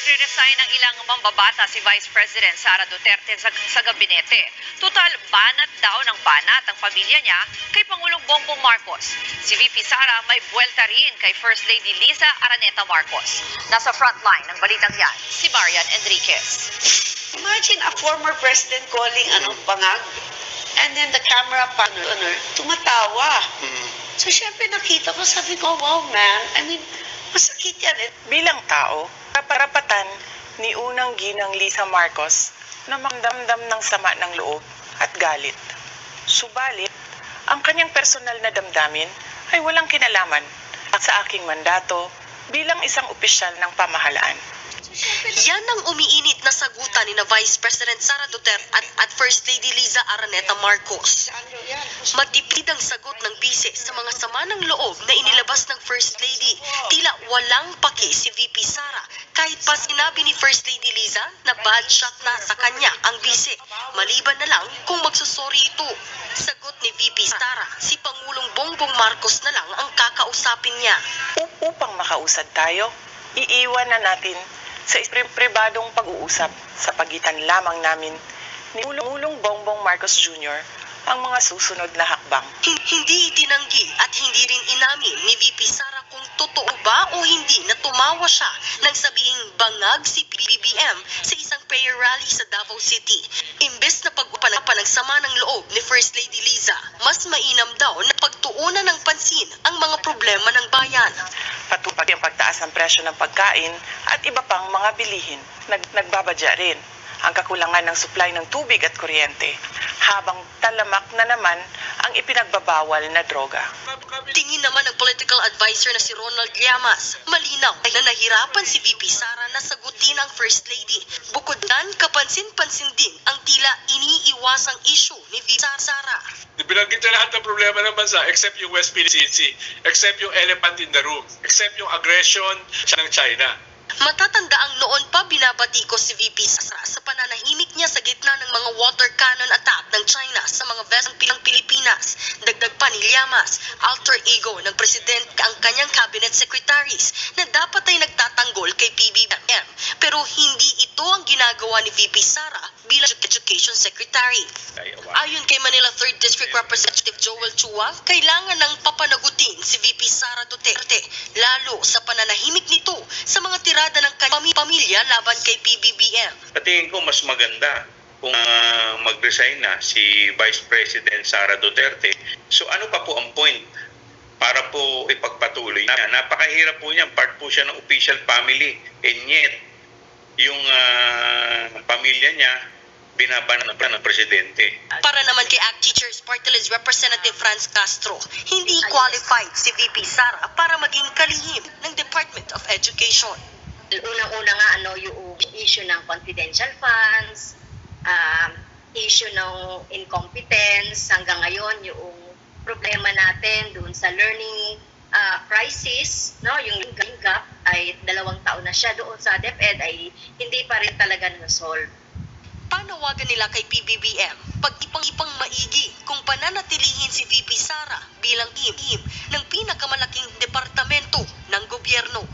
Nagre-resign ng ilang mambabata si Vice President Sara Duterte sa gabinete. Total, banat daw ng banat ang pamilya niya kay Pangulong Bongbong Marcos. Si VP Sara may buwelta rin kay First Lady Liza Araneta Marcos. Nasa frontline ng balitang yan, si Marian Enriquez. Imagine a former president calling bangag, and then the camera partner tumatawa. So syempre nakita ko, sabi ko, wow man, I mean, masakit yan. Bilang tao, karapatan ni unang ginang Liza Marcos na magdamdam ng sama ng loob at galit. Subalit, ang kanyang personal na damdamin ay walang kinalaman sa aking mandato bilang isang opisyal ng pamahalaan. Yan ang umiinit na sagutan ni na Vice President Sara Duterte at First Lady Liza Araneta Marcos. Matipid ang sagot ng bise sa mga sama ng loob na inilabas ng First Lady. Tila walang paki si VP Sara kahit pa sinabi ni First Lady Liza na bad shot na sa kanya ang bise. Maliban na lang kung magsusori ito. Sagot ni VP Sara, si Pangulong Bongbong Marcos na lang ang kakausapin niya. Upang makausad tayo, iiwan na natin sa pribadong pag-uusap sa pagitan lamang namin ni Pangulong Bongbong Marcos Jr. ang mga susunod na hakbang. Hindi itinanggi at hindi rin inamin ni VP Sara kung totoo ba o hindi na tumawa siya nang sabihing bangag si BBM sa isang prayer rally sa Davao City. Imbes na pag-upan ng sama ng loob ni First Lady Liza, mas mainam daw na pagtuunan ng pansin ang mga problema ng bayan. Patupad ang pagtaas ng presyo ng pagkain at iba pang mga bilihin. Nagbabadya rin ang kakulangan ng supply ng tubig at kuryente, habang talamak na naman ang ipinagbabawal na droga. Tingin naman ng political advisor na si Ronald Llamas, malinaw na nahirapan si VP Sara na sagutin ang First Lady. Bukod dan, kapansin-pansin din ang tila iniiwasang issue ni VP Sara. Binanggit niya lahat ng problema ng bansa except yung West Philippine Sea, except yung elephant in the room, except yung aggression ng China. Matatanda ang noon pa binabati ko si VP Sara sa pananahimik niya sa gitna ng mga water cannon attack ng China sa mga vessel ng Pilipinas. Dagdag pa ni Llamas, alter ego ng presidente ang kanyang cabinet secretaries na dapat ay nagtatanggol kay PBBM. Pero hindi ito ang ginagawa ni VP Sara bilang Education Secretary. Ayon kay Manila 3rd District Representative Joel Chua, kailangan ng papanagutin si VP Sara Duterte, lalo sa pananahimik nito sa mga tirada ng kanyang pamilya laban kay PBBM. Patingin ko mas maganda kung mag-resign na si Vice President Sara Duterte. So ano pa po ang point para po ipagpatuloy na? Napakahirap po niyan, part po siya ng official family, and yet yung pamilya niya binabanan ng presidente. Para naman kay ACT Teachers Party List Representative Franz Castro, hindi qualified si VP Sara para maging kalihim ng Department of Education. Unang-una nga yung issue ng confidential funds, issue ng incompetence, hanggang ngayon yung problema natin dun sa learning crisis, yung gap ay 2 taon na siya doon sa DepEd ay hindi pa rin talaga na-solve. Panawagan nila kay PBBM pag-ipang maigi kung pananatilihin si VP Sara bilang him ng pinakamalaking departamento ng gobyerno.